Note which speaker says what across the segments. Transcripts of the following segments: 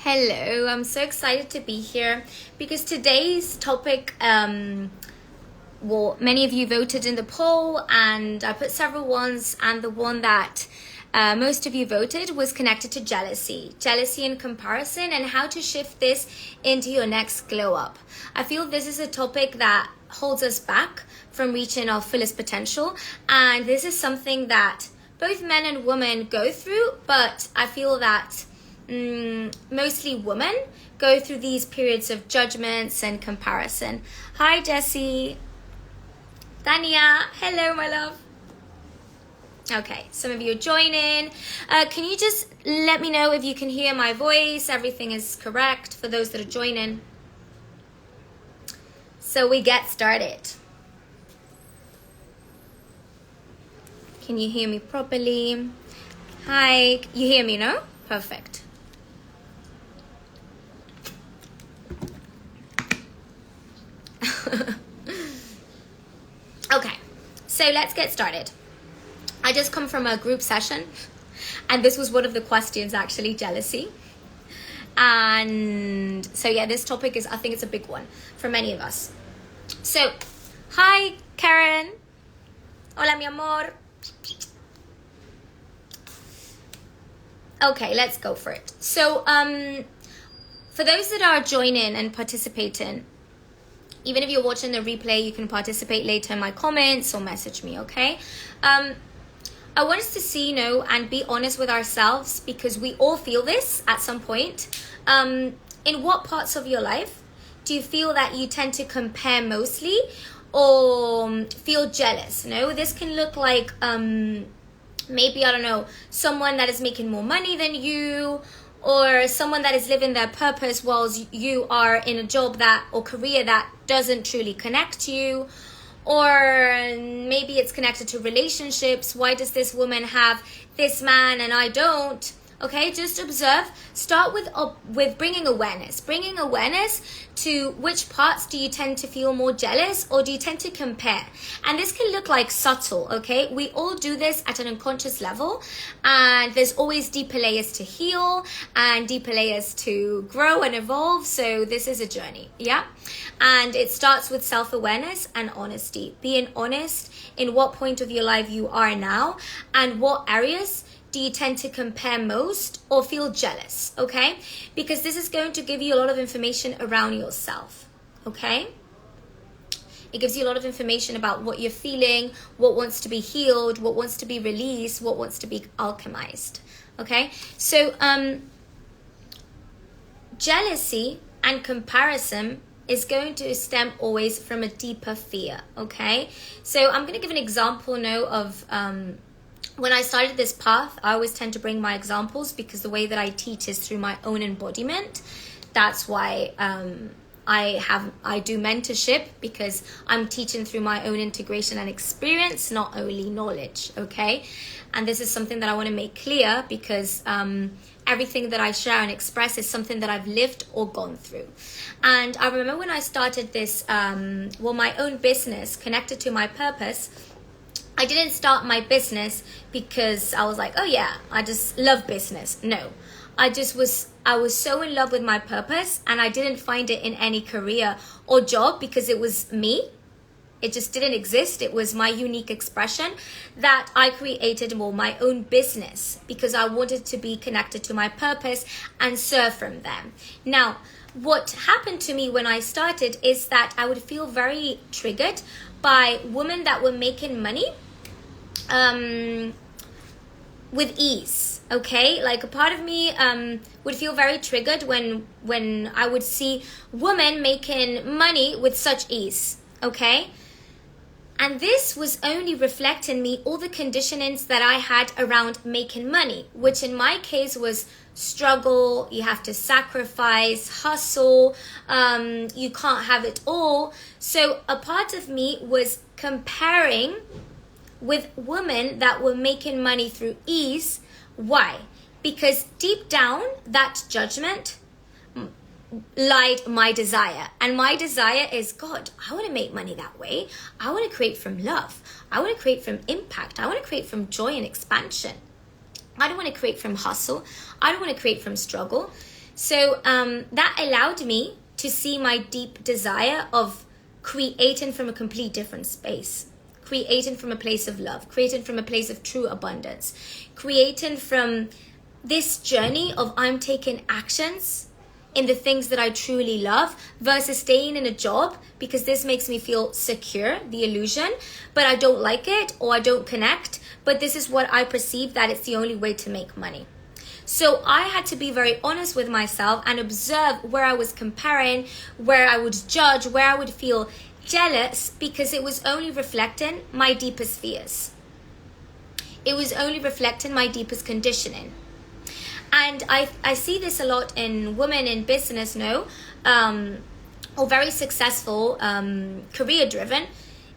Speaker 1: Hello, I'm so excited to be here because today's topic, many of you voted in the poll and I put several ones, and the one that most of you voted was connected to jealousy and comparison, and how to shift this into your next glow up. I feel this is a topic that holds us back from reaching our fullest potential, and this is something that both men and women go through, but I feel that mostly women go through these periods of judgments and comparison. Hi Jessie. Tanya, hello my love. Okay, some of you are joining. Can you just let me know if you can hear my voice? Everything is correct for those that are joining. So we get started. Can you hear me properly? Hi, you hear me, no? Perfect. Okay, so let's get started. I just come from a group session, and this was one of the questions, actually, jealousy. And so yeah, this topic is, I think it's a big one for many of us. So, hi Karen. Hola mi amor. Okay, let's go for it. So, for those that are joining and participating, even if you're watching the replay, you can participate later in my comments or message me, okay? I want us to see, and be honest with ourselves, because we all feel this at some point. In what parts of your life do you feel that you tend to compare mostly or feel jealous? This can look like maybe, I don't know, someone that is making more money than you, or someone that is living their purpose whilst you are in a job that or career that doesn't truly connect you, or maybe it's connected to relationships. Why does this woman have this man and I don't? Okay, just observe. Start with bringing awareness to which parts do you tend to feel more jealous, or do you tend to compare? And this can look like subtle, okay? We all do this at an unconscious level, and there's always deeper layers to heal and deeper layers to grow and evolve. So this is a journey, yeah? And it starts with self-awareness and honesty. Being honest in what point of your life you are now, and what areas do you tend to compare most or feel jealous, okay? Because this is going to give you a lot of information around yourself, okay? It gives you a lot of information about what you're feeling, what wants to be healed, what wants to be released, what wants to be alchemized, okay? So, jealousy and comparison is going to stem always from a deeper fear, okay? So I'm going to give an example now of when I started this path. I always tend to bring my examples because the way that I teach is through my own embodiment. That's why I do mentorship, because I'm teaching through my own integration and experience, not only knowledge, okay? And this is something that I want to make clear, because everything that I share and express is something that I've lived or gone through. And I remember when I started this, my own business connected to my purpose. I didn't start my business because I was like, oh yeah, I just love business. No, I was so in love with my purpose, and I didn't find it in any career or job, because it was me. It just didn't exist. It was my unique expression that I created my own business, because I wanted to be connected to my purpose and serve from them. Now, what happened to me when I started is that I would feel very triggered by women that were making money with ease, okay? Like, a part of me would feel very triggered when I would see women making money with such ease, okay? And this was only reflecting me all the conditionings that I had around making money, which in my case was struggle, you have to sacrifice, hustle, you can't have it all. So a part of me was comparing with women that were making money through ease. Why? Because deep down, that judgment lied my desire. And my desire is, God, I want to make money that way. I want to create from love. I want to create from impact. I want to create from joy and expansion. I don't want to create from hustle. I don't want to create from struggle. So that allowed me to see my deep desire of creating from a complete different space, creating from a place of love, creating from a place of true abundance, creating from this journey of I'm taking actions in the things that I truly love versus staying in a job because this makes me feel secure, the illusion, but I don't like it or I don't connect, but this is what I perceive that it's the only way to make money. So I had to be very honest with myself and observe where I was comparing, where I would judge, where I would feel jealous, because it was only reflecting my deepest fears. It was only reflecting my deepest conditioning. And I see this a lot in women in business, or very successful, career-driven,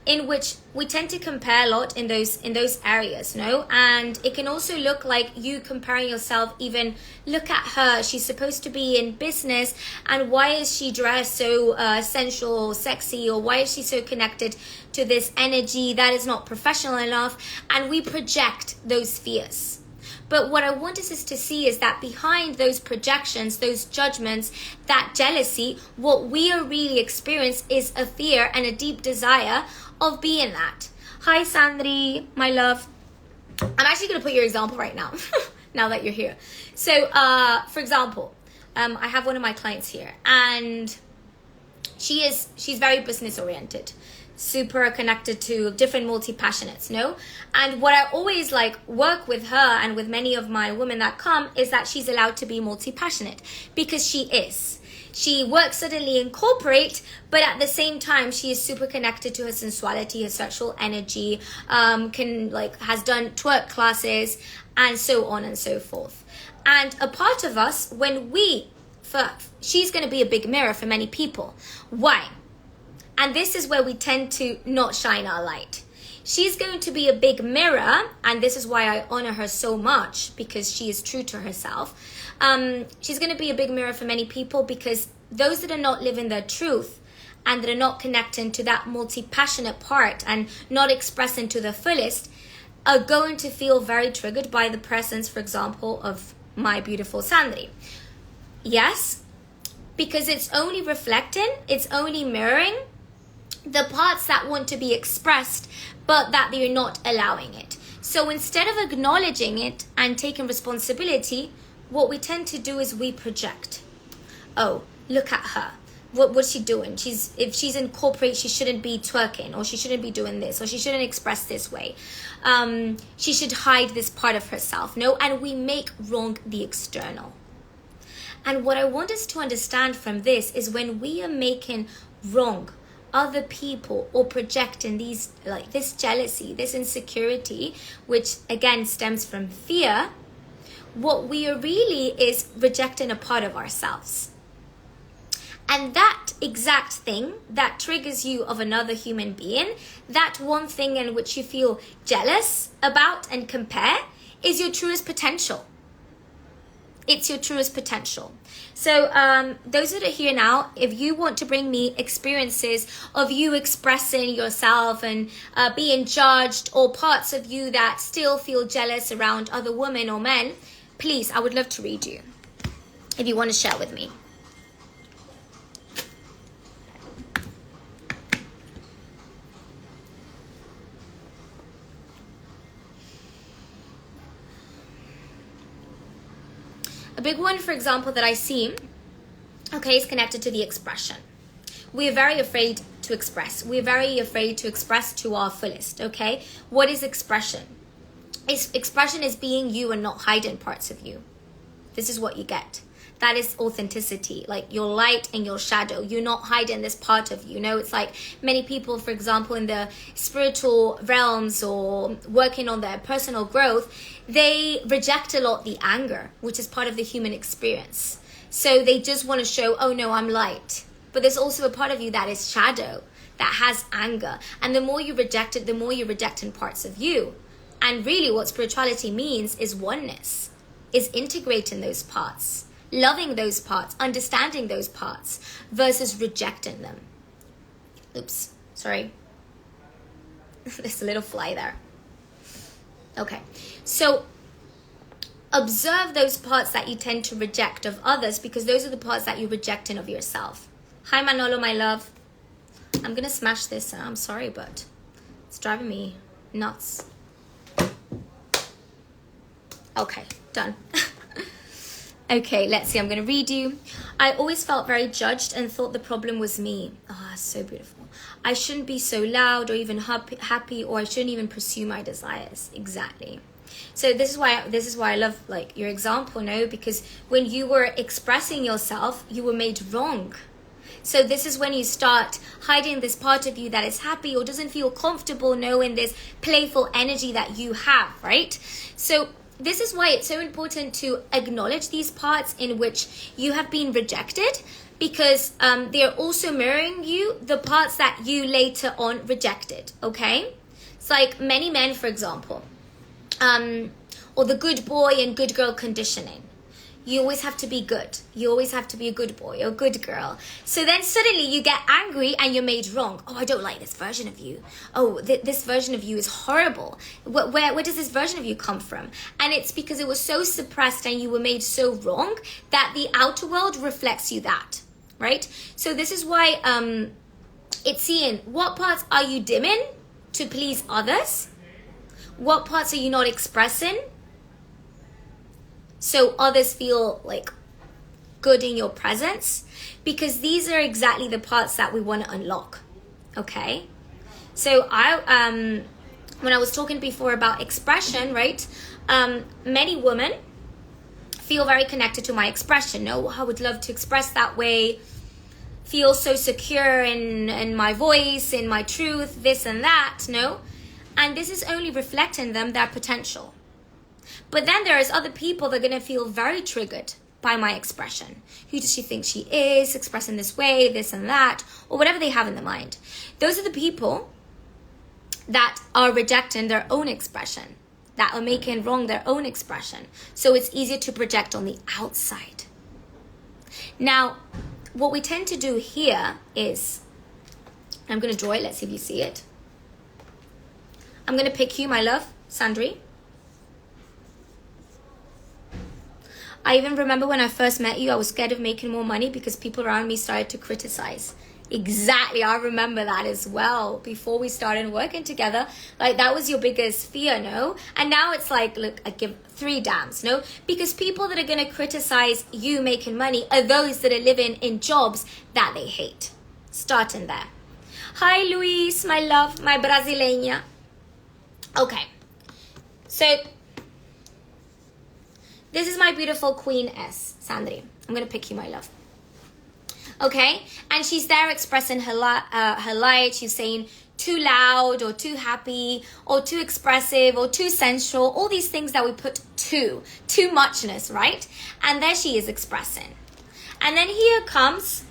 Speaker 1: in which we tend to compare a lot in those areas, and it can also look like you comparing yourself. Even look at her, she's supposed to be in business, and why is she dressed so sensual, sexy, or why is she so connected to this energy that is not professional enough? And we project those fears. But what I want us to see is that behind those projections, those judgments, that jealousy, what we are really experiencing is a fear and a deep desire of being that. Hi, Sandri, my love. I'm actually going to put your example right now, now that you're here. So, for example, I have one of my clients here, and she's very business oriented, super connected to different multi-passionates, and what I always work with her and with many of my women that come is that she's allowed to be multi-passionate, because she works suddenly in corporate, but at the same time she is super connected to her sensuality, her sexual energy, has done twerk classes and so on and so forth. And a part of us, she's going to be a big mirror for many people. Why? And this is where we tend to not shine our light. She's going to be a big mirror, and this is why I honor her so much, because she is true to herself. She's going to be a big mirror for many people, because those that are not living their truth and that are not connecting to that multi-passionate part and not expressing to the fullest are going to feel very triggered by the presence, for example, of my beautiful Sandri. Yes, because it's only reflecting, it's only mirroring the parts that want to be expressed, but that they're not allowing it. So instead of acknowledging it and taking responsibility, what we tend to do is we project. Oh, look at her. What's she doing? If she's in corporate, she shouldn't be twerking, or she shouldn't be doing this, or she shouldn't express this way. She should hide this part of herself. And we make wrong the external. And what I want us to understand from this is when we are making wrong other people or projecting this jealousy, this insecurity, which again stems from fear, what we are really is rejecting a part of ourselves. And that exact thing that triggers you of another human being, that one thing in which you feel jealous about and compare, is your truest potential. It's your truest potential. So those that are here now, if you want to bring me experiences of you expressing yourself and being judged, or parts of you that still feel jealous around other women or men, please, I would love to read you if you want to share with me. A big one, for example, that I see, is connected to the expression. We're very afraid to express. We're very afraid to express to our fullest, What is expression? Expression is being you and not hiding parts of you. This is what you get. That is authenticity, like your light and your shadow. You're not hiding this part of you. It's like many people, for example, in the spiritual realms or working on their personal growth, they reject a lot the anger, which is part of the human experience. So they just want to show, oh no, I'm light. But there's also a part of you that is shadow, that has anger. And the more you reject it, the more you're rejecting parts of you. And really what spirituality means is oneness, is integrating those parts, loving those parts, understanding those parts, versus rejecting them. Oops, sorry. There's a little fly there. Okay, so observe those parts that you tend to reject of others, because those are the parts that you're rejecting of yourself. Hi, Manolo, my love. I'm going to smash this. I'm sorry, but it's driving me nuts. Okay, done. Okay, let's see. I'm going to read you. I always felt very judged and thought the problem was me. Ah, oh, so beautiful. I shouldn't be so loud or even happy, or I shouldn't even pursue my desires. Exactly. So this is why I love like your example, no? Because when you were expressing yourself, you were made wrong. So this is when you start hiding this part of you that is happy or doesn't feel comfortable, knowing this playful energy that you have, right? So this is why it's so important to acknowledge these parts in which you have been rejected, because they're also mirroring you the parts that you later on rejected, okay? It's like many men, for example, or the good boy and good girl conditioning. You always have to be good. You always have to be a good boy or good girl. So then suddenly you get angry and you're made wrong. Oh, I don't like this version of you. Oh, this version of you is horrible. Where does this version of you come from? And it's because it was so suppressed and you were made so wrong that the outer world reflects you that, right? So this is why it's seeing what parts are you dimming to please others? What parts are you not expressing so others feel like good in your presence? Because these are exactly the parts that we want to unlock, okay? So when I was talking before about expression, right? Many women feel very connected to my expression. No, I would love to express that way, feel so secure in my voice, in my truth, this and that, no? And this is only reflecting them their potential. But then there is other people that are going to feel very triggered by my expression. Who does she think she is, expressing this way, this and that, or whatever they have in their mind. Those are the people that are rejecting their own expression, that are making wrong their own expression. So it's easier to project on the outside. Now, what we tend to do here is, I'm going to draw it, let's see if you see it. I'm going to pick you, my love, Sandri. I even remember when I first met you, I was scared of making more money because people around me started to criticize. Exactly, I remember that as well. Before we started working together, like that was your biggest fear, no? And now it's like, look, I give 3 damns, no? Because people that are going to criticize you making money are those that are living in jobs that they hate. Starting there. Hi, Luis, my love, my brasileña. Okay, so this is my beautiful Queen S, Sandri. I'm going to pick you, my love. Okay, and she's there expressing her light. She's saying too loud or too happy or too expressive or too sensual. All these things that we put too muchness, right? And there she is expressing. And then here comes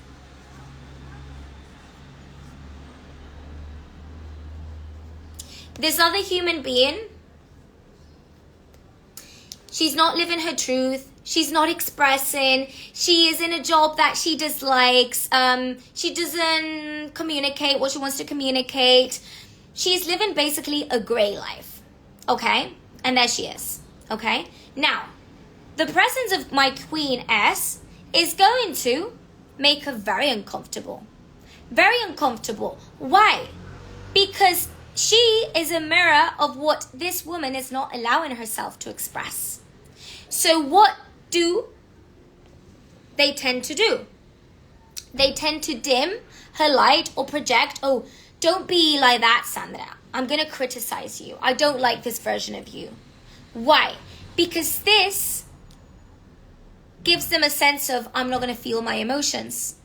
Speaker 1: this other human being. She's not living her truth. She's not expressing. She is in a job that she dislikes. She doesn't communicate what she wants to communicate. She's living basically a gray life. Okay? And there she is. Okay? Now, the presence of my Queen S is going to make her very uncomfortable. Very uncomfortable. Why? Because she is a mirror of what this woman is not allowing herself to express. So what do they tend to do? They tend to dim her light or project, oh, don't be like that, Sandra. I'm going to criticize you. I don't like this version of you. Why? Because this gives them a sense of, I'm not going to feel my emotions,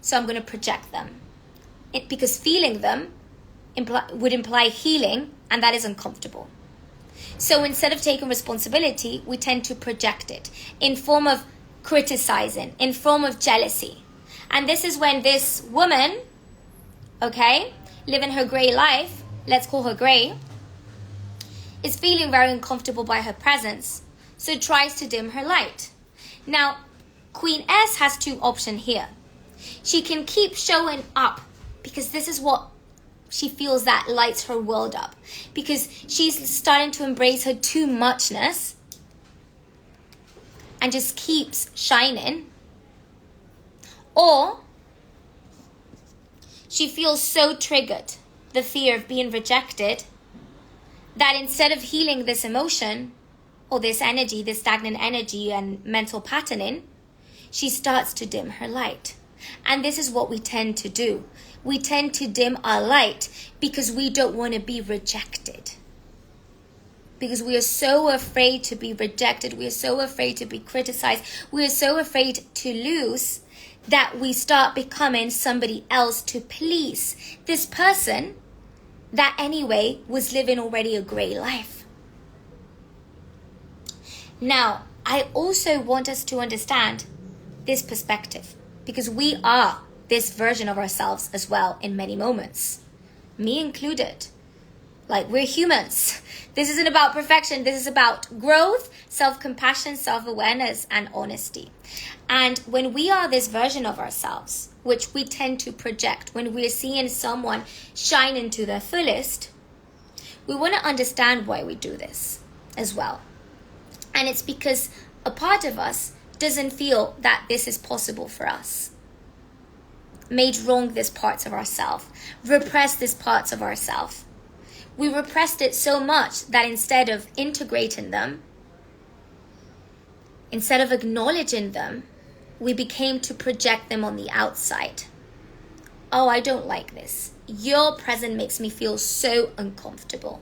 Speaker 1: so I'm going to project them. Because feeling them would imply healing, and that is uncomfortable. So instead of taking responsibility, we tend to project it in form of criticizing, in form of jealousy. And this is when this woman, okay, living her gray life, let's call her gray, is feeling very uncomfortable by her presence, so tries to dim her light. Now, Queen S has 2 options here. She can keep showing up because this is what she feels that lights her world up, because she's starting to embrace her too muchness, and just keeps shining, or she feels so triggered, the fear of being rejected, that instead of healing this emotion or this energy, this stagnant energy and mental patterning, she starts to dim her light. And this is what we tend to do. We tend to dim our light because we don't want to be rejected. Because we are so afraid to be rejected. We are so afraid to be criticized. We are so afraid to lose that we start becoming somebody else to please this person that anyway was living already a great life. Now, I also want us to understand this perspective, because we are this version of ourselves as well in many moments, me included. Like, we're humans. This isn't about perfection. This is about growth, self-compassion, self-awareness, and honesty. And when we are this version of ourselves, which we tend to project when we're seeing someone shine into their fullest, we want to understand why we do this as well. And it's because a part of us doesn't feel that this is possible for us. Made wrong these parts of ourselves. Repressed these parts of ourselves. We repressed it so much that instead of integrating them, instead of acknowledging them, we became to project them on the outside. Oh, I don't like this. Your presence makes me feel so uncomfortable.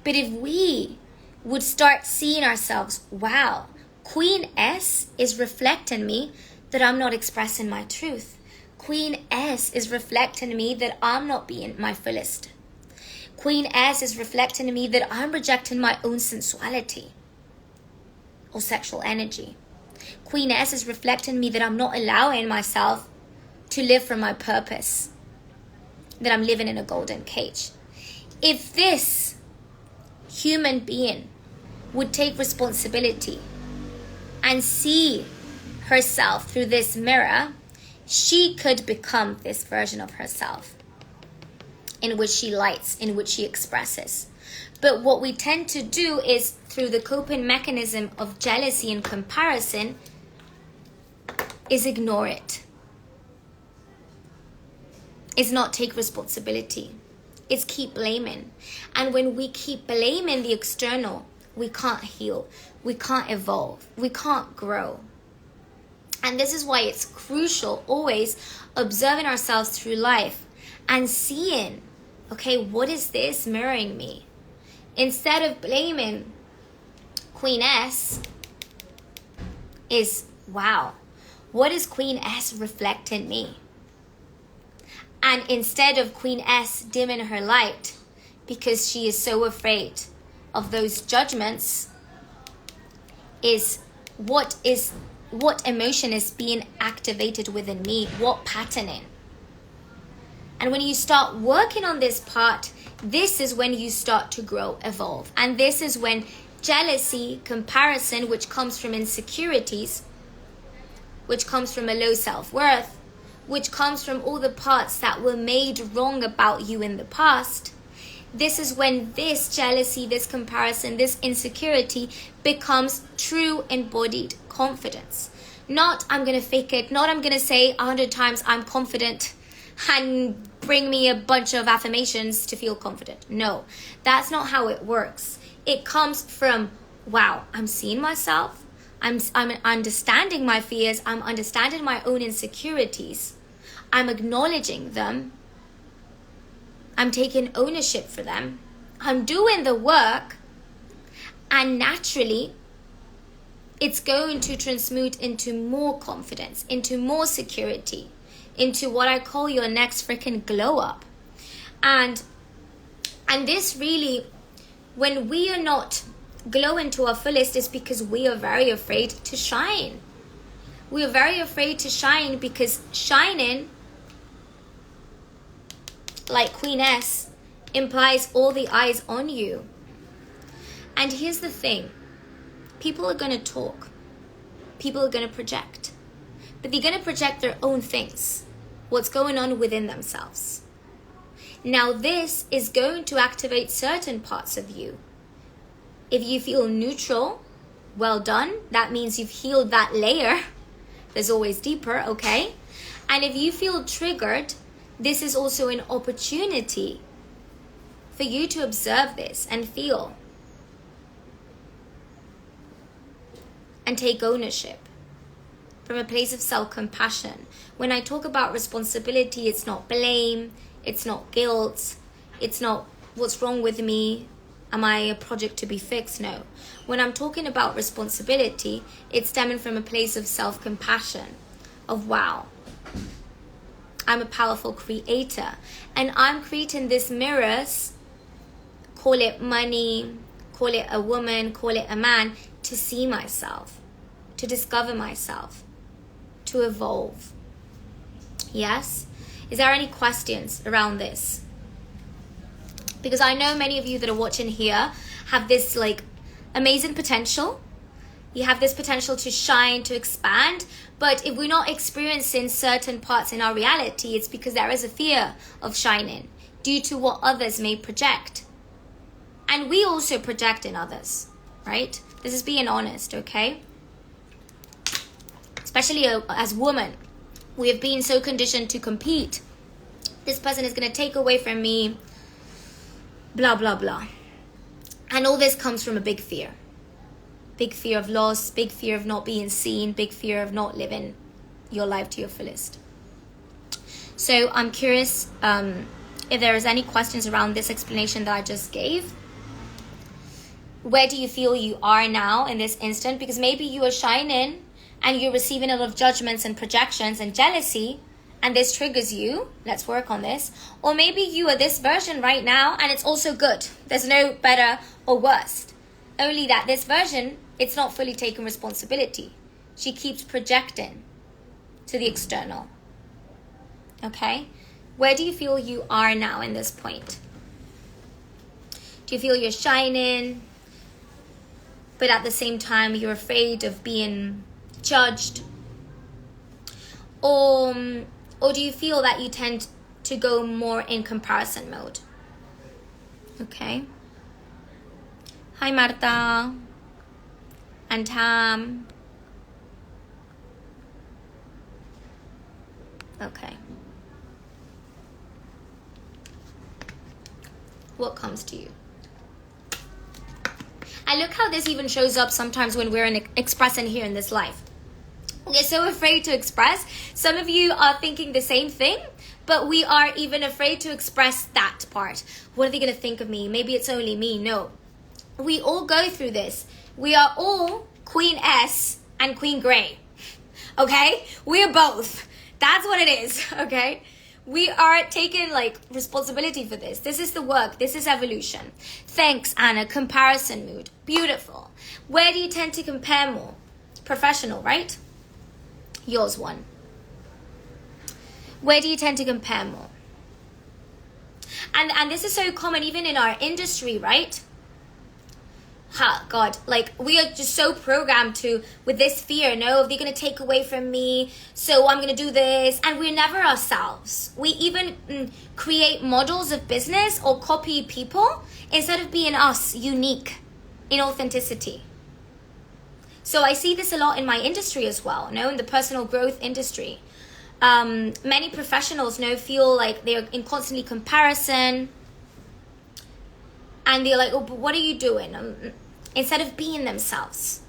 Speaker 1: But if we would start seeing ourselves, wow, Queen S is reflecting me that I'm not expressing my truth. Queen S is reflecting me that I'm not being my fullest. Queen S is reflecting me that I'm rejecting my own sensuality or sexual energy. Queen S is reflecting me that I'm not allowing myself to live from my purpose, that I'm living in a golden cage. If this human being would take responsibility and see herself through this mirror, she could become this version of herself in which she lights, in which she expresses. But what we tend to do is, through the coping mechanism of jealousy and comparison, is ignore it. Is not take responsibility. It's keep blaming. And when we keep blaming the external, we can't heal. We can't evolve. We can't grow. And this is why it's crucial always observing ourselves through life and seeing, okay, what is this mirroring me? Instead of blaming Queen S, is, wow, what is Queen S reflecting me? And instead of Queen S dimming her light because she is so afraid of those judgments, is what emotion is being activated within me, what patterning. And when you start working on this part, this is when you start to grow, evolve. And this is when jealousy, comparison, which comes from insecurities, which comes from a low self-worth, which comes from all the parts that were made wrong about you in the past, this is when this jealousy, this comparison, this insecurity becomes true embodied confidence. Not I'm going to fake it, not I'm going to say 100 times I'm confident and bring me a bunch of affirmations to feel confident. No, that's not how it works. It comes from, wow, I'm seeing myself. I'm understanding my fears. I'm understanding my own insecurities. I'm acknowledging them. I'm taking ownership for them. I'm doing the work. And naturally, it's going to transmute into more confidence, into more security, into what I call your next freaking glow up. And this really, when we are not glowing to our fullest, is because we are very afraid to shine. We are very afraid to shine because shining, like Queen S, implies all the eyes on you. And here's the thing. People are going to talk. People are going to project. But they're going to project their own things. What's going on within themselves. Now this is going to activate certain parts of you. If you feel neutral, Well done. That means you've healed that layer. There's always deeper, okay? And if you feel triggered, this is also an opportunity for you to observe this and feel and take ownership from a place of self-compassion. When I talk about responsibility, it's not blame, it's not guilt, it's not what's wrong with me, am I a project to be fixed? No. When I'm talking about responsibility, it's stemming from a place of self-compassion, of wow, I'm a powerful creator, and I'm creating these mirrors, call it money, call it a woman, call it a man, to see myself, to discover myself, to evolve. Yes? Is there any questions around this? Because I know many of you that are watching here have this like amazing potential. You have this potential to shine, to expand. But if we're not experiencing certain parts in our reality, it's because there is a fear of shining due to what others may project. And we also project in others, right? This is being honest, okay? Especially as women, we have been so conditioned to compete. This person is going to take away from me, blah, blah, blah. And all this comes from a big fear. Big fear of loss, big fear of not being seen, big fear of not living your life to your fullest. So I'm curious if there is any questions around this explanation that I just gave. Where do you feel you are now in this instant? Because maybe you are shining and you're receiving a lot of judgments and projections and jealousy, and this triggers you. Let's work on this. Or maybe you are this version right now and it's also good. There's no better or worst. Only that this version, it's not fully taking responsibility. She keeps projecting to the external. Okay? Where do you feel you are now in this point? Do you feel you're shining, but at the same time you're afraid of being judged? Or do you feel that you tend to go more in comparison mode? Okay. Hi, Marta. And Tam. Okay. What comes to you? And look how this even shows up sometimes when we're expressing here in this life. We're so afraid to express. Some of you are thinking the same thing, but we are even afraid to express that part. What are they going to think of me? Maybe it's only me. No. We all go through this. We are all Queen S and Queen Grey. Okay? We are both. That's what it is. Okay? We are taking responsibility for this. This is the work. This is evolution. Thanks, Anna. Comparison mood. Beautiful. Where do you tend to compare more? Professional, right? Yours one. Where do you tend to compare more? And this is so common even in our industry, right? God, we are just so programmed with this fear, no, they're going to take away from me, so I'm going to do this, and we're never ourselves. We even create models of business or copy people instead of being us, unique, in authenticity. So I see this a lot in my industry as well, no, in the personal growth industry. Many professionals, feel like they're in constantly comparison, and they're like, oh, but what are you doing? Instead of being themselves,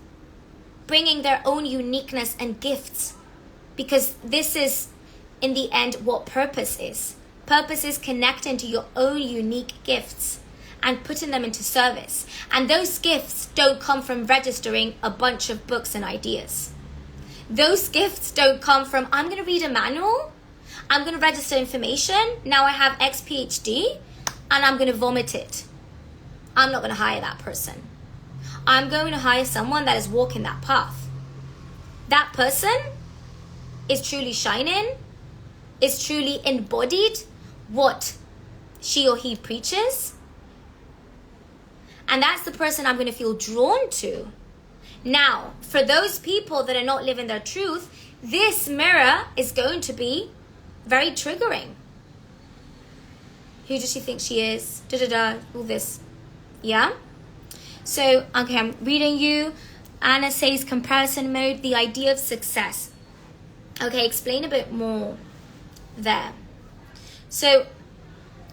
Speaker 1: bringing their own uniqueness and gifts, because this is, in the end, what purpose is. Purpose is connecting to your own unique gifts and putting them into service. And those gifts don't come from registering a bunch of books and ideas. Those gifts don't come from, I'm going to read a manual, I'm going to register information, now I have X PhD, and I'm going to vomit it. I'm not going to hire that person. I'm going to hire someone that is walking that path. That person is truly shining, is truly embodied what she or he preaches. And that's the person I'm going to feel drawn to. Now, for those people that are not living their truth, this mirror is going to be very triggering. Who does she think she is? All this. Yeah? So, okay, I'm reading you. Anna says comparison mode, the idea of success. Okay, explain a bit more there. So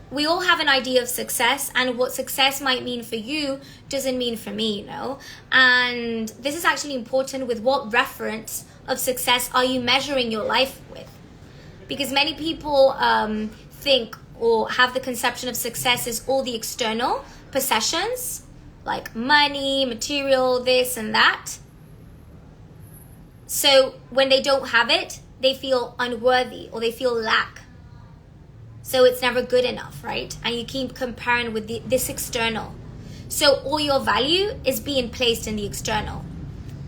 Speaker 1: we all have an idea of success, and what success might mean for you doesn't mean for me, And this is actually important. With what reference of success are you measuring your life with? Because many people think or have the conception of success as all the external possessions, like money, material, this and that. So when they don't have it, they feel unworthy or they feel lack. So it's never good enough, right? And you keep comparing with this external. So all your value is being placed in the external.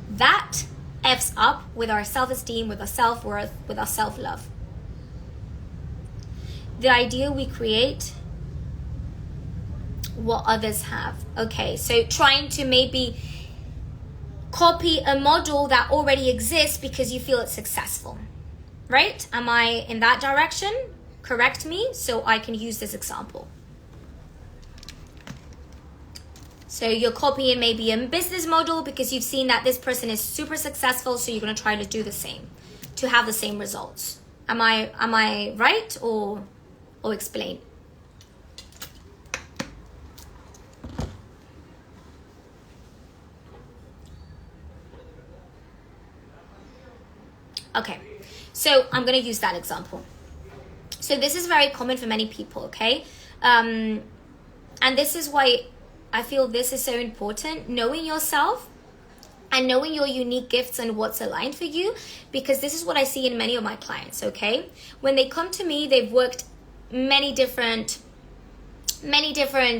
Speaker 1: That F's up with our self-esteem, with our self-worth, with our self-love. The idea we create what others have. Okay, so trying to maybe copy a model that already exists because you feel it's successful, right? Am I in that direction? Correct me so I can use this example. So you're copying maybe a business model because you've seen that this person is super successful, so you're going to try to do the same to have the same results. Am I right or explain? Okay, so I'm going to use that example. So this is very common for many people, okay? And this is why I feel this is so important, knowing yourself and knowing your unique gifts and what's aligned for you, because this is what I see in many of my clients, okay? When they come to me, they've worked many different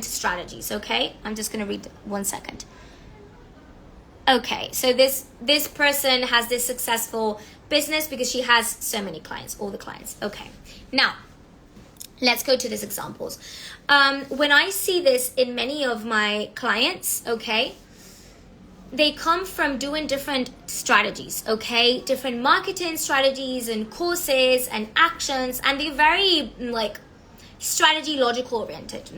Speaker 1: strategies, okay? I'm just going to read 1 second. Okay, so this person has this successful business because she has so many clients, all the clients. Okay, now let's go to these examples. When I see this in many of my clients, okay, they come from doing different strategies, okay, different marketing strategies and courses and actions, and they're very strategy logical oriented.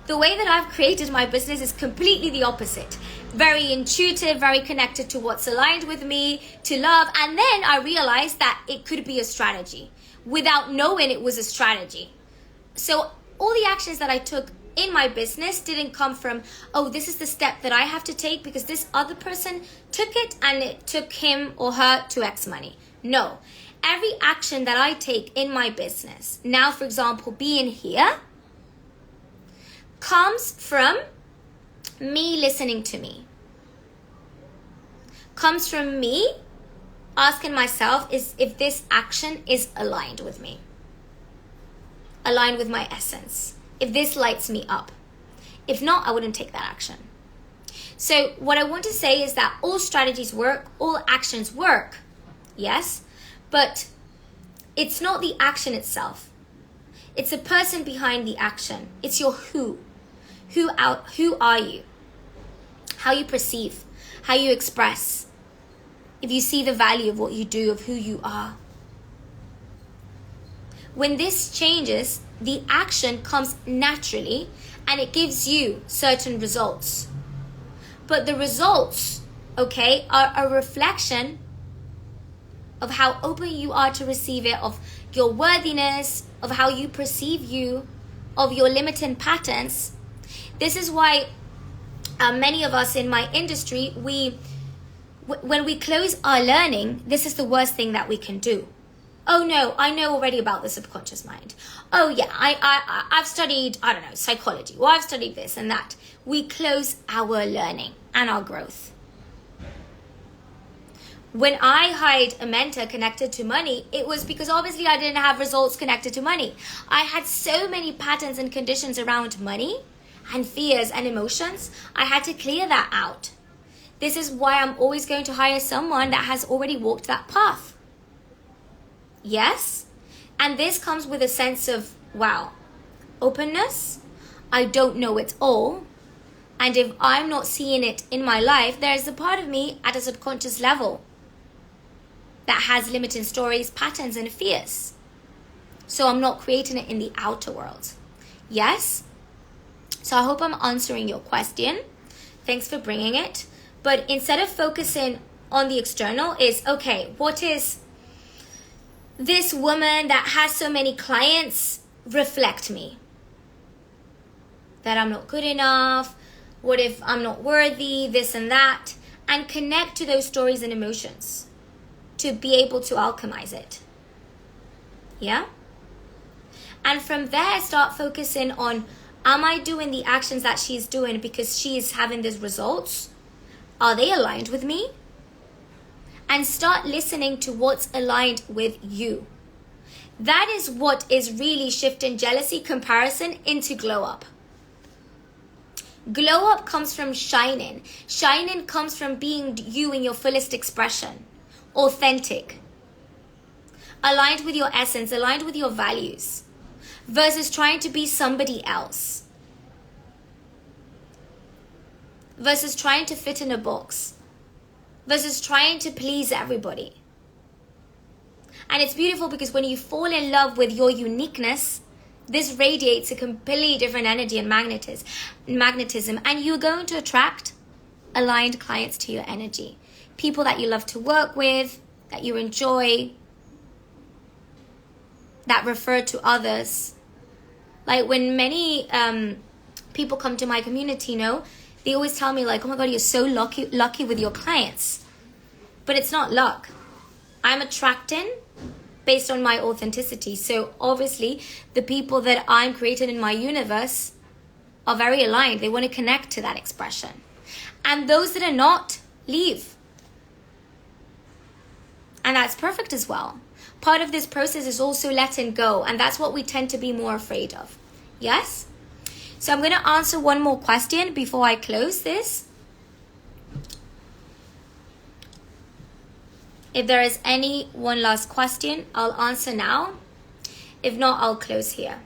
Speaker 1: The way that I've created my business is completely the opposite. Very intuitive, very connected to what's aligned with me, to love. And then I realized that it could be a strategy without knowing it was a strategy. So all the actions that I took in my business didn't come from, oh, this is the step that I have to take because this other person took it and it took him or her to X money. No, every action that I take in my business, now for example, being here, comes from me listening to me. Comes from me asking myself if this action is aligned with me. Aligned with my essence. If this lights me up. If not, I wouldn't take that action. So what I want to say is that all strategies work, all actions work. Yes, but it's not the action itself. It's a person behind the action. It's your who. Who are you? How you perceive, how you express. If you see the value of what you do, of who you are. When this changes, the action comes naturally and it gives you certain results. But the results, okay, are a reflection of how open you are to receive it, of your worthiness, of how you perceive you, of your limiting patterns. This is why many of us in my industry, when we close our learning, this is the worst thing that we can do. Oh no, I know already about the subconscious mind. Oh yeah, I've studied, psychology, or I've studied this and that. We close our learning and our growth. When I hired a mentor connected to money, it was because obviously I didn't have results connected to money. I had so many patterns and conditions around money and fears and emotions. I had to clear that out. This is why I'm always going to hire someone that has already walked that path. Yes? And this comes with a sense of, wow, openness. I don't know it all. And if I'm not seeing it in my life, there's a part of me at a subconscious level that has limiting stories, patterns, and fears. So I'm not creating it in the outer world. Yes? So I hope I'm answering your question. Thanks for bringing it. But instead of focusing on the external is, okay, what is this woman that has so many clients reflect me? That I'm not good enough. What if I'm not worthy? This and that. And connect to those stories and emotions to be able to alchemize it. Yeah? And from there, start focusing on, am I doing the actions that she's doing because she's having these results? Are they aligned with me? And start listening to what's aligned with you. That is what is really shifting jealousy, comparison into glow up. Glow up comes from shining. Shining comes from being you in your fullest expression. Authentic. Aligned with your essence, aligned with your values. Versus trying to be somebody else. Versus trying to fit in a box. Versus trying to please everybody. And it's beautiful because when you fall in love with your uniqueness, this radiates a completely different energy and magnetism. And you're going to attract aligned clients to your energy. People that you love to work with, that you enjoy, that refer to others. Like when many people come to my community, they always tell me like, oh my God, you're so lucky with your clients. But it's not luck. I'm attracting based on my authenticity. So obviously the people that I'm creating in my universe are very aligned. They want to connect to that expression. And those that are not, leave. And that's perfect as well. Part of this process is also letting go. And that's what we tend to be more afraid of. Yes? So I'm going to answer one more question before I close this. If there is any one last question, I'll answer now. If not, I'll close here.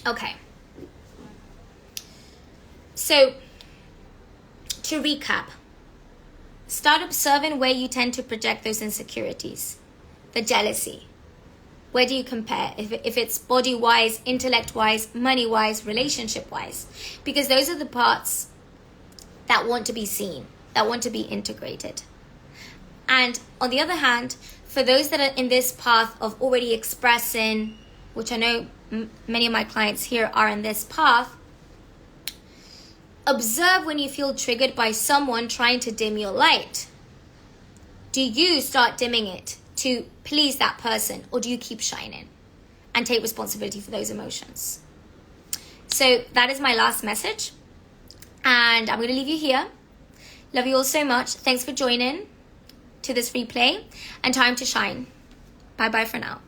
Speaker 1: Okay. So, to recap, start observing where you tend to project those insecurities, the jealousy. Where do you compare? If it's body-wise, intellect-wise, money-wise, relationship-wise. Because those are the parts that want to be seen, that want to be integrated. And on the other hand, for those that are in this path of already expressing, which I know many of my clients here are in this path, observe when you feel triggered by someone trying to dim your light. Do you start dimming it to please that person, or do you keep shining and take responsibility for those emotions? So that is my last message, and I'm going to leave you here. Love you all so much. Thanks for joining to this replay, and time to shine. Bye bye for now.